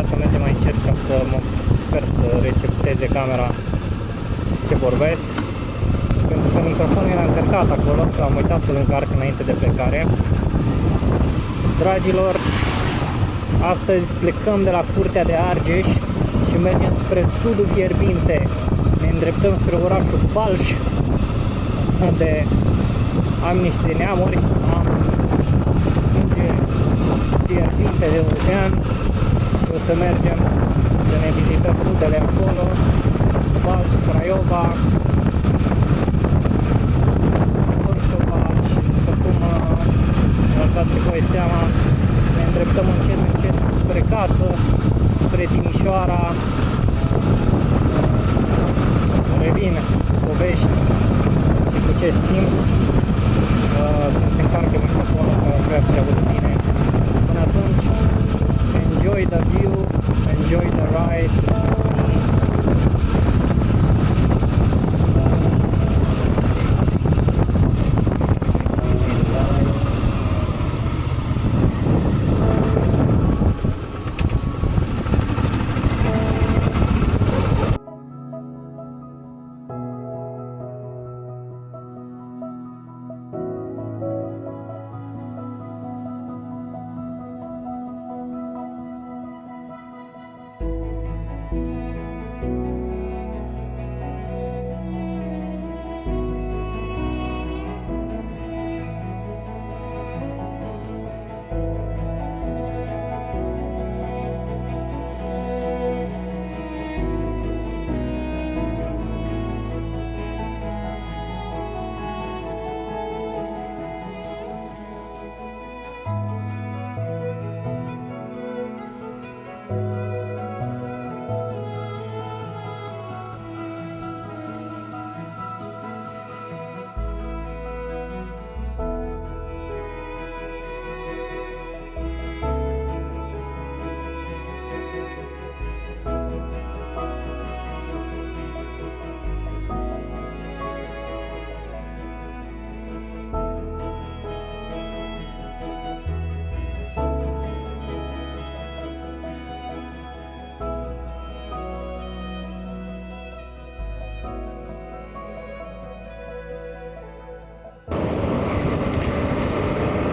să mergem mai încet ca să sper să recepteze camera ce vorbesc. Pentru că microfonul era încărcat acolo, că am uitat să-l încarc înainte de plecare. Dragilor, astăzi plecăm de la Curtea de Argeș și mergem spre sudul fierbinte. Ne îndreptăm spre orașul Balș, unde am niște neamuri, am sânge fierbinte de ocean și o să mergem să ne vizităm rudele acolo, Balș, Craiova, Orșova și după cum vă dați și voi seama, ne îndreptăm încet spre casă, spre Timișoara. Revin povești și cu ce simt când se încarcă microfonul, că vreau să se audă bine. Până atunci, enjoy the view, enjoy the ride.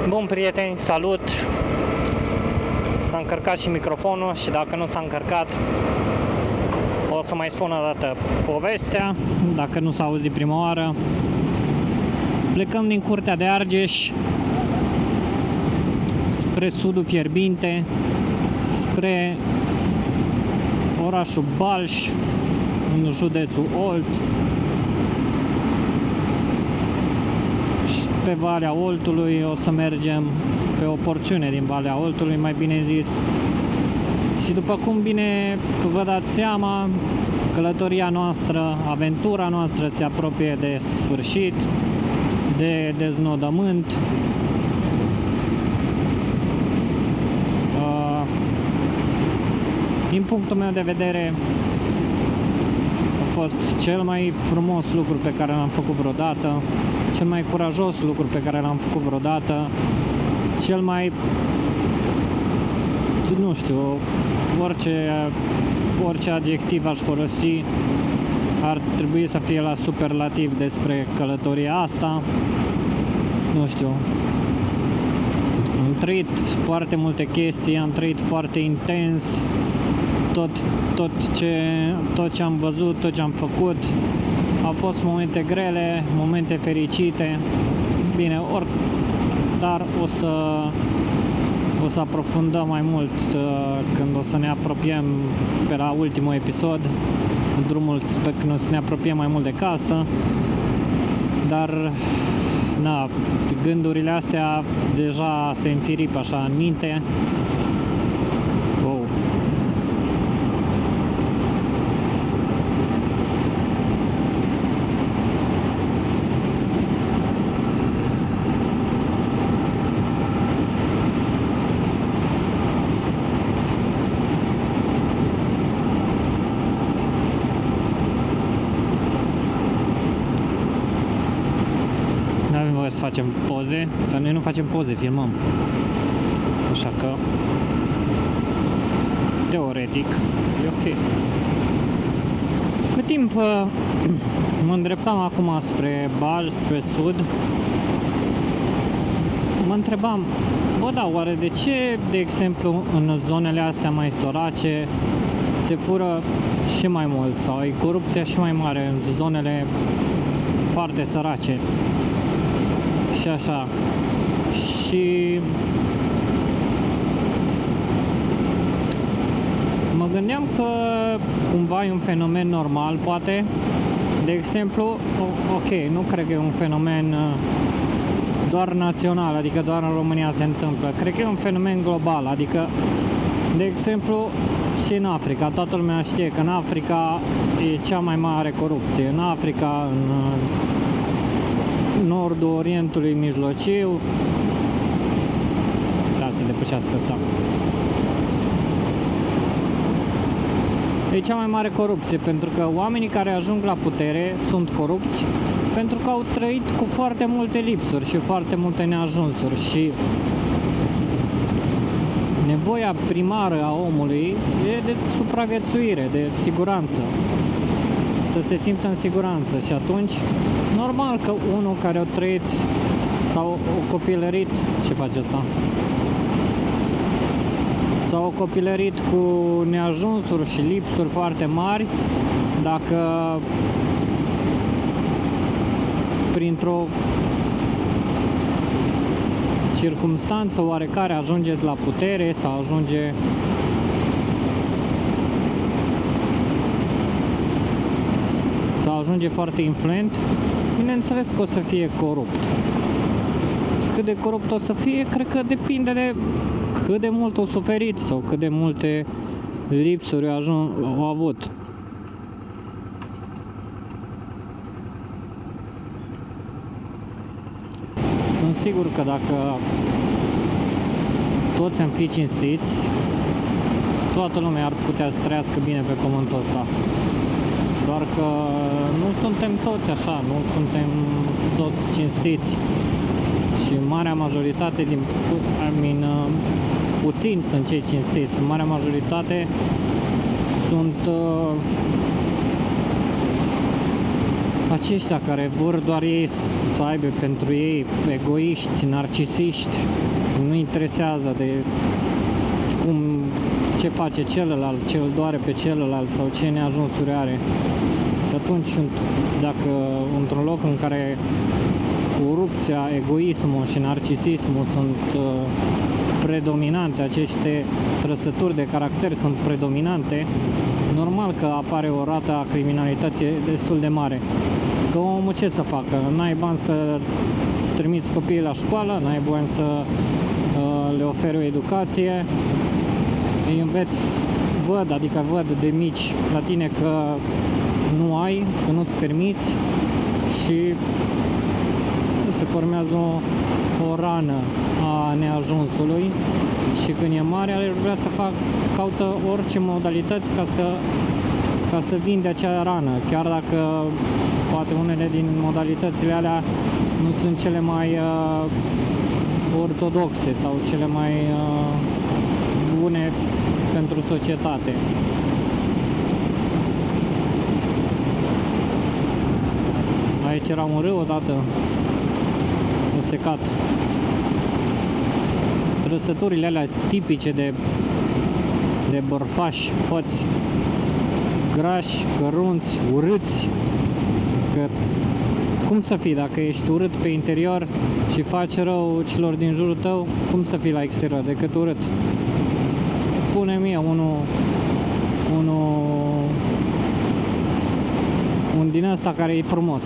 Bun, prieteni, salut! S-a încărcat și microfonul și dacă nu s-a încărcat o să mai spun o dată povestea, dacă nu s-a auzit prima oară. Plecăm din Curtea de Argeș spre sudul fierbinte, spre orașul Balș, în județul Olt. Pe Valea Oltului o să mergem pe o porțiune din Valea Oltului, mai bine zis. Și după cum bine vă dați seama, călătoria noastră, aventura noastră se apropie de sfârșit, de deznodământ. Din punctul meu de vedere, a fost cel mai frumos lucru pe care l-am făcut vreodată, cel mai curajos lucru pe care l-am făcut vreodată, cel mai, nu știu, orice adjectiv aș folosi ar trebui să fie la superlativ despre călătoria asta. Nu știu, am trăit foarte multe chestii, am trăit foarte intens tot ce am văzut, tot ce am făcut. Au fost momente grele, momente fericite, bine, dar o să aprofundăm mai mult când o să ne apropiem pe la ultimul episod, drumul când o să ne apropiem mai mult de casă, dar na, gândurile astea deja se înfirip așa în minte. Wow. Să facem poze, dar noi nu facem poze, filmăm. Așa că teoretic, e ok. Cât timp mă îndreptam acum spre Baj, spre sud, mă întrebam, bă, da, oare de ce, de exemplu, în zonele astea mai sărace se fură și mai mult sau e corupția și mai mare în zonele foarte sărace și așa. Și mă gândeam că cumva e un fenomen normal, poate. De exemplu, ok, nu cred că e un fenomen doar național, adică doar în România se întâmplă. Cred că e un fenomen global, adică, de exemplu, și în Africa. Toată lumea știe că în Africa e cea mai mare corupție. În Africa, în nordul Orientului Mijlociu. Da, să depășească asta. E cea mai mare corupție, pentru că oamenii care ajung la putere sunt corupți pentru că au trăit cu foarte multe lipsuri și foarte multe neajunsuri și nevoia primară a omului e de supraviețuire, de siguranță, să se simtă în siguranță și atunci normal că unul care a trăit sau a copilărit, ce face asta? S-au copilărit cu neajunsuri și lipsuri foarte mari, dacă printr-o circumstanță oarecare ajungeți la putere sau ajunge foarte influent, bineînțeles că o să fie corupt. Cât de corupt o să fie, cred că depinde de cât de mult au suferit sau cât de multe lipsuri au avut. Sunt sigur că dacă toți am fi cinstiți, toată lumea ar putea să trăiască bine pe pământul ăsta. Doar că nu suntem toți așa, nu suntem toți cinstiți. Și marea majoritate puțini sunt cei cinstiți. Marea majoritate sunt aceștia care vor doar ei să aibă pentru ei, egoiști, narcisiști, nu interesează de ce face celălalt, ce îl doare pe celălalt sau ce neajunsuri are. Și atunci, dacă într-un loc în care corupția, egoismul și narcisismul sunt predominante, aceste trăsături de caracter sunt predominante, normal că apare o rată a criminalității destul de mare. Că omul ce să facă? N-ai bani să trimiți copiii la școală, n-ai bani să le oferi o educație, îi înveți, văd de mici la tine că nu ai, că nu-ți permiți și se formează o rană a neajunsului și când e mare vrea să caută orice modalități ca să vinde acea rană, chiar dacă poate unele din modalitățile alea nu sunt cele mai ortodoxe sau cele mai bune pentru societate. Aici era un râu odată, secat. Trăsăturile alea tipice de bărfași, hoți, grași, cărunți, urâți. Că cum să fii dacă ești urât pe interior și faci rău celor din jurul tău, cum să fii la exterior decât urât? Pune mie un din ăsta care e frumos.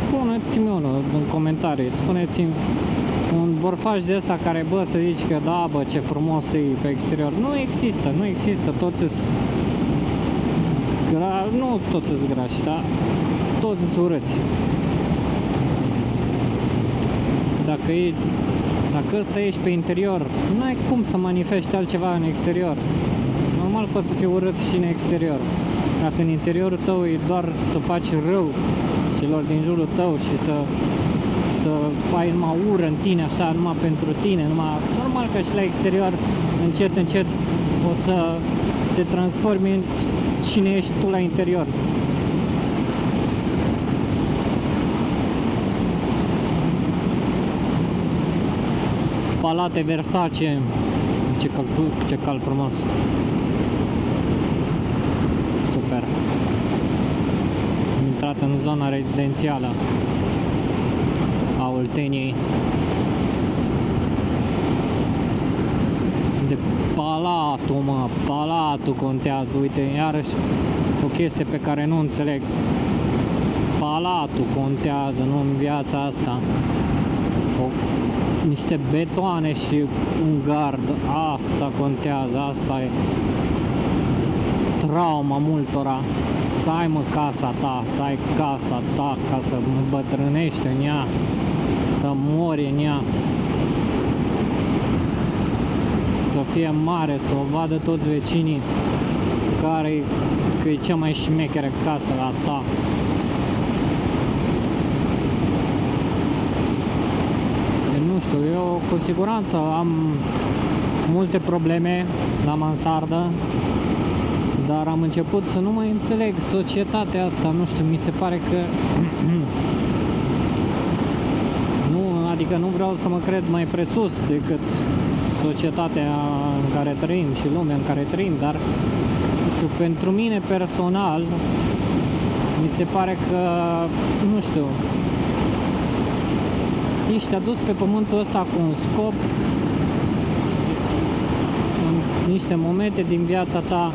Spuneți-mi unul în comentarii, spuneți-mi un borfaș de ăsta care, bă, să zici că da, bă, ce frumos e pe exterior. Nu există, toți nu toți sunt grași, da? Toți sunt urâți. Dacă ăsta ești pe interior, n-ai cum să manifesti altceva în exterior. Normal că o să fii urât și în exterior. Dacă în interiorul tău e doar să faci rău celor din jurul tău și să ai numai ură în tine, așa, numai pentru tine, normal că și la exterior, încet o să te transformi în cine ești tu la interior. Palate Versace, ce cal frumos. Super. Am intrat în zona rezidențială a Olteniei. De Palatul, mă, Palatul contează. Uite, iarăși o chestie pe care nu înțeleg. Palatul contează, nu în viața asta. Niște betoane și un gard, asta contează, asta e trauma multora. Să ai, mă, casa ta, să ai casa ta ca să îmbătrânești în ea, să mori în ea, să fie mare, să o vadă toți vecinii că e cea mai șmecheră casă la ta. Nu știu, eu cu siguranță am multe probleme la mansardă, dar am început să nu mai înțeleg societatea asta, nu știu, mi se pare că adică nu vreau să mă cred mai presus decât societatea în care trăim și lumea în care trăim, dar nu știu, pentru mine personal mi se pare că, nu știu, ești adus pe pământul ăsta cu un scop, în niște momente din viața ta,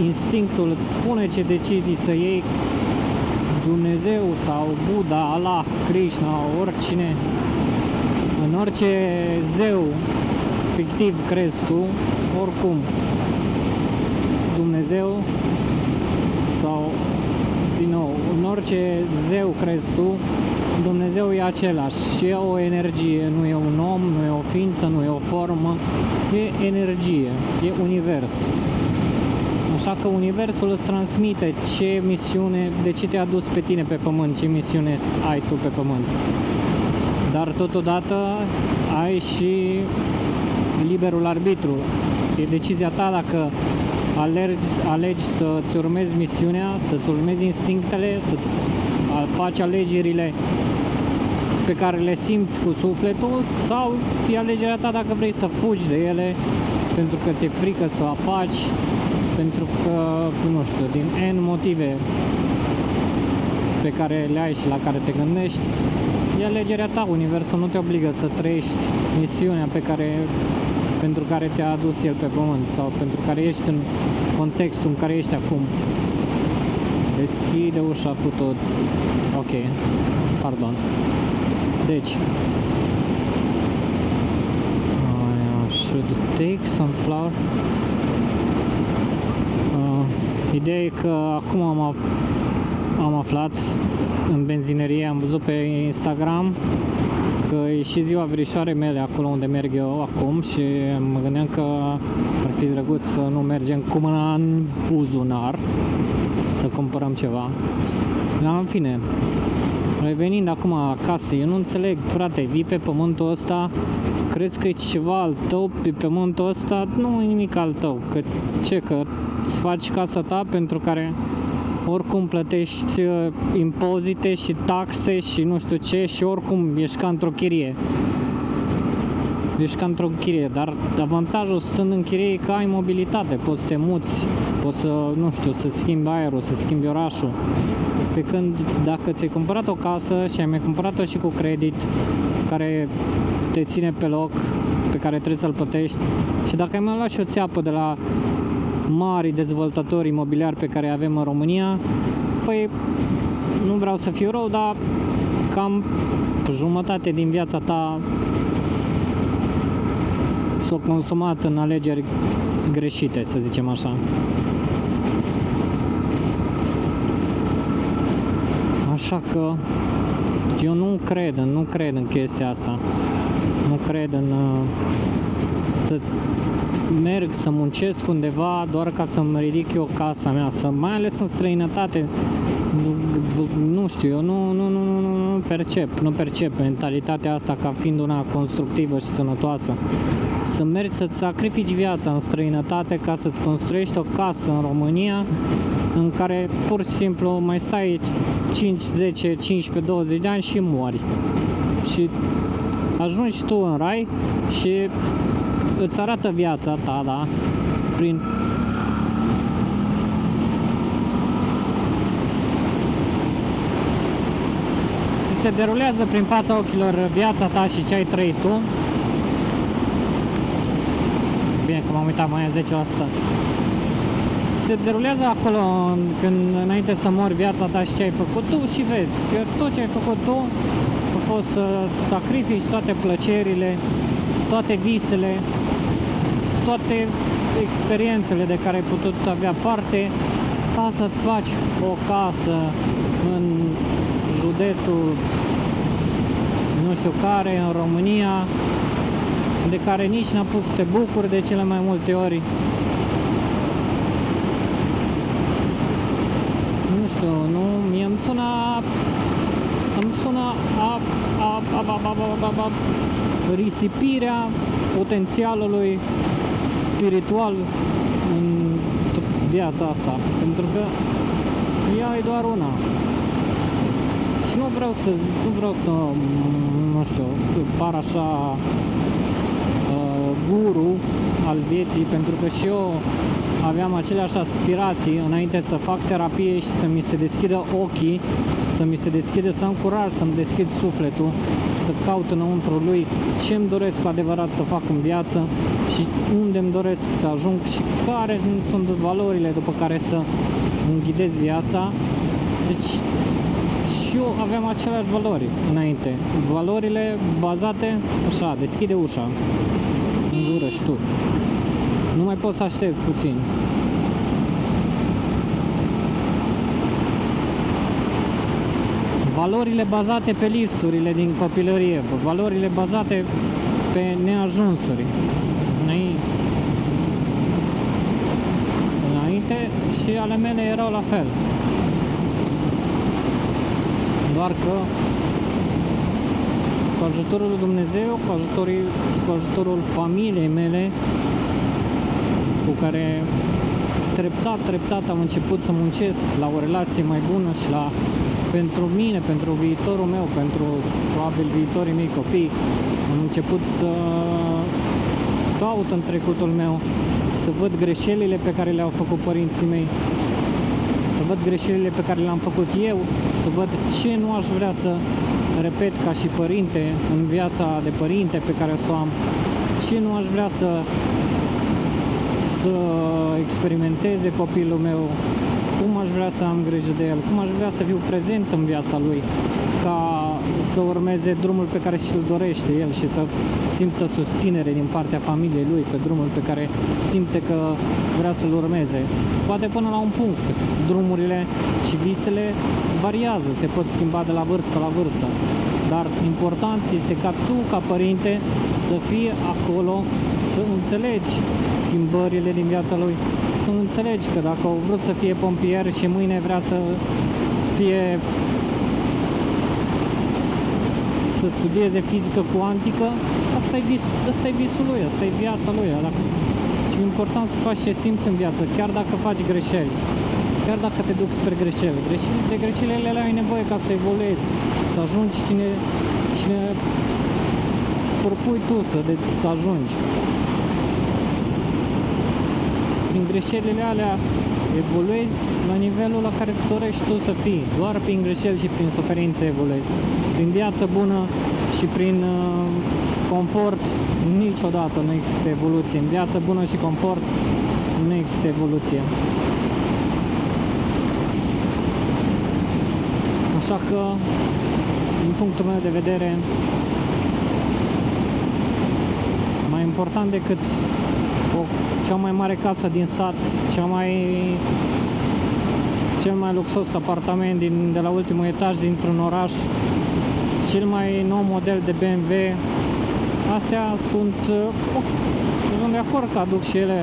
instinctul îți spune ce decizii să iei. Dumnezeu sau Buddha, Allah, Krishna, oricine, în orice zeu fictiv crezi tu, oricum Dumnezeu sau, din nou, în orice zeu crezi tu, Dumnezeu e același și e o energie, nu e un om, nu e o ființă, nu e o formă, e energie, e univers. Așa că universul îți transmite ce misiune, de ce te-a adus pe tine pe pământ, ce misiune ai tu pe pământ. Dar totodată ai și liberul arbitru. E decizia ta dacă alegi să-ți urmezi misiunea, să-ți urmezi instinctele, să-ți faci alegerile pe care le simți cu sufletul, sau e alegerea ta dacă vrei să fugi de ele pentru că ți-e frică să o faci, pentru că, nu știu, din N motive pe care le ai și la care te gândești. E alegerea ta, universul nu te obligă să trăiești misiunea pentru care te-a adus el pe pământ sau pentru care ești în contextul în care ești acum. Deschide ușa, fut-o. Ok, pardon. Deci I should take some flour. Ideea e că acum am aflat în benzinerie, am văzut pe Instagram că e și ziua verișoarei mele acolo unde merg eu acum și mă gândeam că ar fi drăguț să nu mergem cu mâna în buzunar să cumpărăm ceva. Dar în fine, revenind acum acasă, eu nu înțeleg, frate, vii pe pământul ăsta, crezi că e ceva al tău pe pământul ăsta? Nu e nimic al tău, că îți faci casa ta pentru care oricum plătești impozite și taxe și nu știu ce și oricum ești ca într-o chirie. Ești ca într-o chirie, dar avantajul stând în chirie e că ai mobilitate, poți să te muți, poți să, nu știu, să schimbi aerul, să schimbi orașul. Pe când dacă ți-ai cumpărat o casă și ai mai cumpărat-o și cu credit, care te ține pe loc, pe care trebuie să-l plătești, și dacă ai mai luat și o țeapă de la mari dezvoltatori imobiliari pe care avem în România, păi nu vreau să fiu rău, dar cam jumătate din viața ta s-a consumat în alegeri greșite, să zicem așa. Așa că eu nu cred în chestia asta. Nu cred în să merg să muncesc undeva doar ca să-mi ridic eu casa mea, mai ales în străinătate. nu știu, eu nu percep mentalitatea asta ca fiind una constructivă și sănătoasă. Să mergi să-ți sacrifici viața în străinătate ca să-ți construiești o casă în România în care pur și simplu mai stai 5, 10, 15, 20 de ani și mori. Și ajungi tu în rai și îți arată viața ta, da, prin se derulează prin fața ochilor viața ta și ce ai trăit tu. Bine că m-am uitat, mai e 10%. Se derulează acolo când înainte să mori viața ta și ce ai făcut tu și vezi că tot ce ai făcut tu a fost să sacrifici toate plăcerile, toate visele, toate experiențele de care ai putut avea parte ca să-ți faci o casă în județul nu știu care, în România, de care nici n-a pus să te bucuri de cele mai multe ori. Nu știu, nu, mie îmi sună risipirea potențialului spiritual în viața asta, pentru că ea e doar una. Și nu vreau să nu știu, par așa guru al vieții, pentru că și eu aveam aceleași aspirații înainte să fac terapie și să mi se deschidă ochii, să mi se deschidă, să am curaj, să-mi deschid sufletul, să caut înăuntru lui ce-mi doresc cu adevărat să fac în viață și unde îmi doresc să ajung și care sunt valorile după care să îmi ghidez viața. Deci și eu aveam aceleași valori înainte, valorile bazate așa, deschide ușa în gură și tu. Nu mai pot să aștept puțin. Valorile bazate pe lipsurile din copilărie, valorile bazate pe neajunsuri. Înainte și ale mele erau la fel. Doar că cu ajutorul lui Dumnezeu, cu ajutorul familiei mele, cu care treptat am început să muncesc la o relație mai bună și pentru mine, pentru viitorul meu, pentru probabil viitorii mei copii, am început să caut în trecutul meu, să văd greșelile pe care le-au făcut părinții mei, să văd greșelile pe care le-am făcut eu, să văd ce nu aș vrea să repet ca și părinte în viața de părinte pe care o să o am, ce nu aș vrea să experimenteze copilul meu, cum aș vrea să am grijă de el, cum aș vrea să fiu prezent în viața lui, ca să urmeze drumul pe care și-l dorește el și să simtă susținere din partea familiei lui pe drumul pe care simte că vrea să-l urmeze. Poate până la un punct. Drumurile și visele variază, se pot schimba de la vârstă la vârstă. Dar important este ca tu, ca părinte, să fii acolo, să înțelegi schimbările din viața lui, să înțelegi că dacă au vrut să fie pompier și mâine vrea să fie să studieze fizică cuantică, asta e visul lui, asta e viața lui. E important să faci ce simți în viață, chiar dacă faci greșeli, chiar dacă te duci spre greșeli. De greșelile alea ai nevoie ca să evoluezi, să ajungi cine îți propui tu să ajungi. Prin greșelile alea evoluezi la nivelul la care îți dorești tu să fii. Doar prin greșeli și prin suferință evoluezi. Prin viață bună și prin confort niciodată nu există evoluție. În viață bună și confort nu există evoluție. Așa că, din punctul meu de vedere, mai important decât cea mai mare casă din sat, cel mai luxos apartament de la ultimul etaj dintr-un oraș, cel mai nou model de BMW, astea sunt de acord că aduc și ele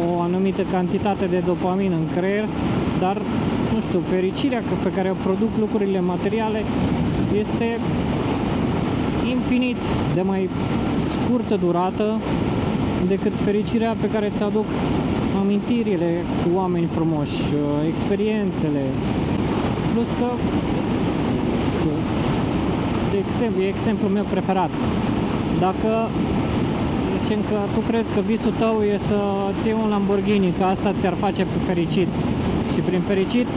o anumită cantitate de dopamină în creier, dar nu știu, fericirea pe care o produc lucrurile materiale este infinit de mai scurtă durată decât fericirea pe care ți-o aduc amintirile cu oameni frumoși, experiențele. Plus că, știu, de exemplu, e exemplul meu preferat. Dacă zicem că tu crezi că visul tău e să-ți iei un Lamborghini, că asta te-ar face fericit. Și prin fericit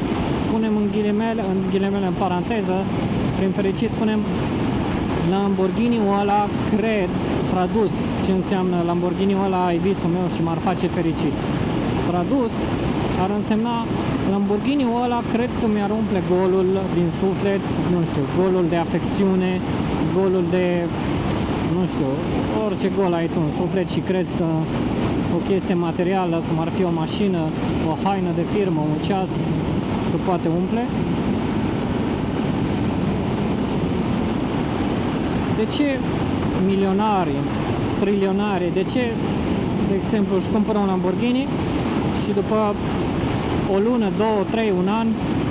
punem în ghilimele în paranteză, prin fericit punem Lamborghini-ul ăla, cred, tradus, ce înseamnă Lamborghini-ul ăla e visul meu și m-ar face fericit. Tradus ar însemna Lamborghini-ul ăla cred că mi-ar umple golul din suflet, nu știu, golul de afecțiune, golul de, nu știu, orice gol ai tu în suflet și crezi că o chestie materială, cum ar fi o mașină, o haină de firmă, un ceas, se poate umple. De ce milionari, trilionari, de ce, de exemplu, își cumpără un Lamborghini și după o lună, 2, 3, un an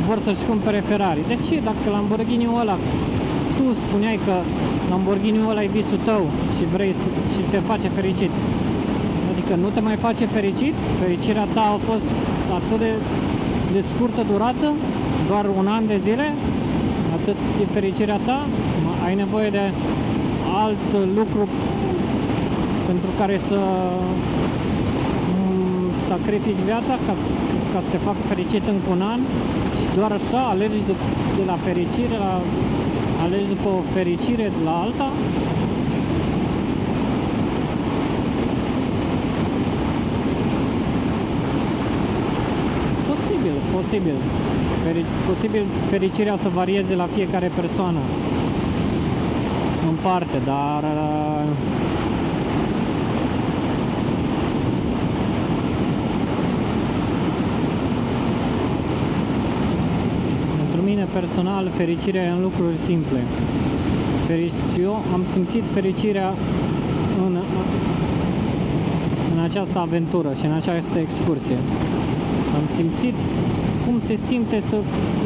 vor să-și cumpere Ferrari? De ce? Dacă Lamborghini-ul ăla, tu spuneai că Lamborghini-ul ăla e visul tău și vrei și te face fericit, adică nu te mai face fericit? Fericirea ta a fost atât de scurtă durată? Doar un an de zile? Atât e fericirea ta? Ai nevoie de alt lucru pentru care să sacrifici viața ca să te facă fericit încă un an și doar așa alergi de la fericire alergi după o fericire de la alta? Posibil fericirea să varieze la fiecare persoană în parte, dar pentru mine personal fericirea e în lucruri simple. Eu am simțit fericirea în această aventură și în această excursie. Am simțit cum se simte să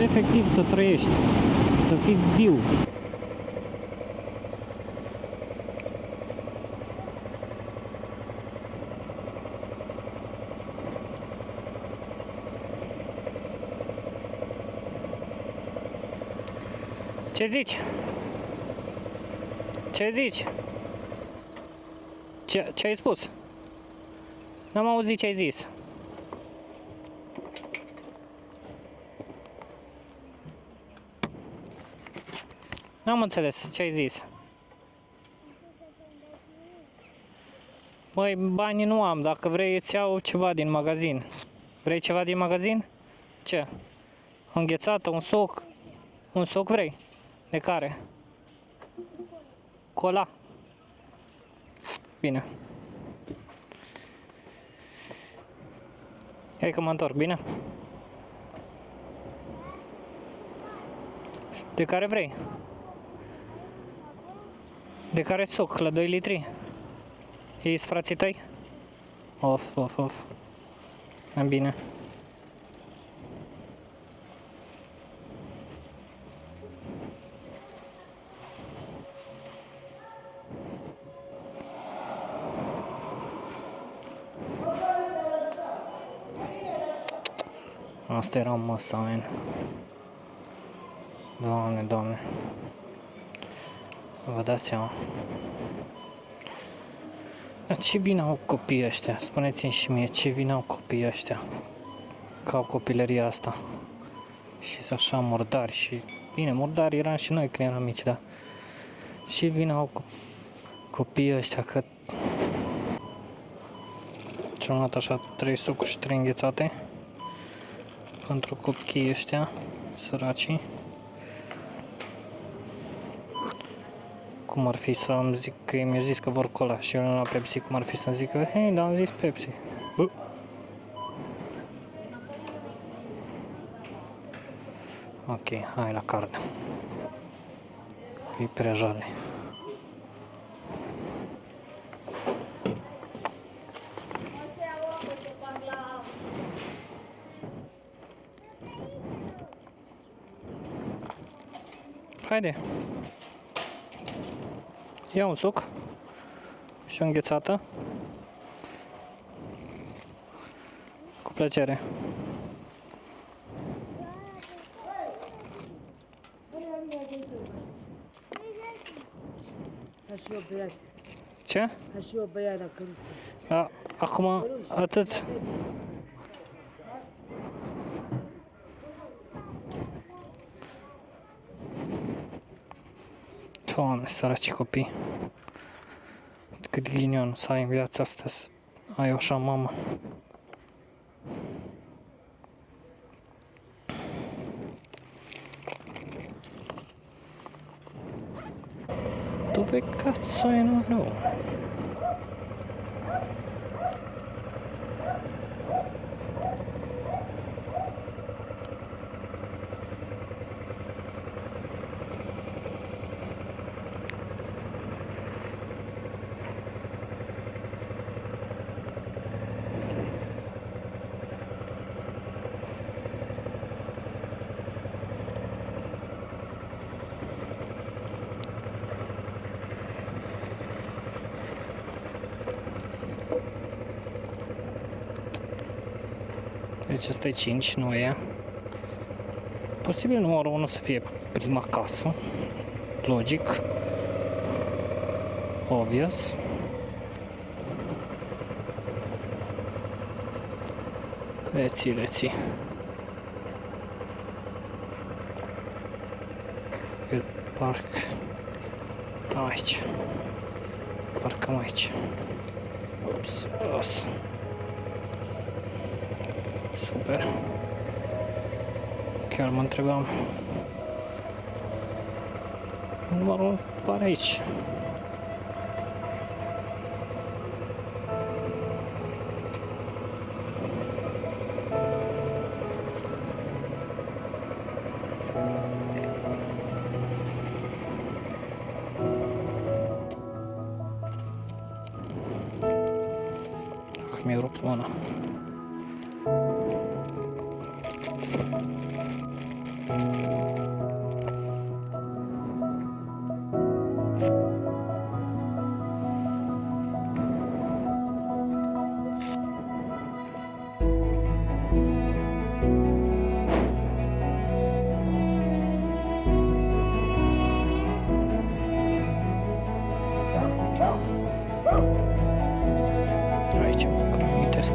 efectiv să trăiești, să fii viu. Ce zici? Ce zici? Ce ai spus? N-am auzit ce ai zis. N-am înțeles ce ai zis. Băi, bani nu am, dacă vrei îți iau ceva din magazin. Vrei ceva din magazin? Ce? Înghețată, un soc? Un soc vrei? De care? Cola. Bine. Hai că mă întorc, bine? De care vrei? De care soc? La 2 litri? Ei-s frații tăi? Of. Bine. Asta era măsa, man. Doamne. Vă dați seama. Dar ce vină au copiii ăștia? Spuneți-mi și mie, ce vină au copiii ăștia? Ca o copilăria asta. Și sunt așa murdari și... Bine, murdari eram și noi când eram mici, dar... Ce vină au copiii ăștia, că... Ce-am luat așa 3 sucuri și 3 înghețate. Pentru copiii ăștia, săracii. Cum ar fi să-mi zic că mi-a zis că vor cola și eu la Pepsi, cum ar fi să-mi zic că hei, dar am zis Pepsi. Ok, hai la carne. E prea jale. Haide. Ia un suc. Și o înghețată. Cu plăcere. Ca și o băiată. Ce? Ca și o băiată când... Acum atât. Doamne, săraci copii. Cât ghinion să ai în viața asta, să ai o așa mamă. Dove cazzo è no? Deci asta e 5, nu e. Posibil numărul 1 să fie prima casă. Logic. Obvious. Let's see. El parc. Aici. Parcăm aici. Ups, os. Super. Chiar mă întrebam. Numărul pare aici. Mi-a rupt mâna. Aici mă amintesc.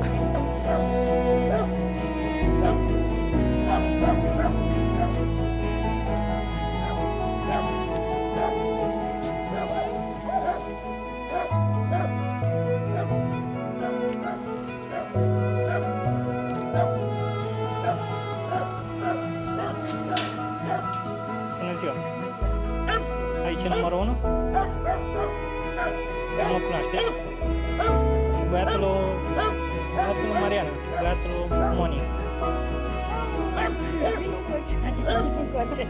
Bună ziua! Aici e numărul 1? Nu mă cunoașteți? Băiatul lui Mariana, băiatul lui Moni. Vino cu ce, adică vino cu ce.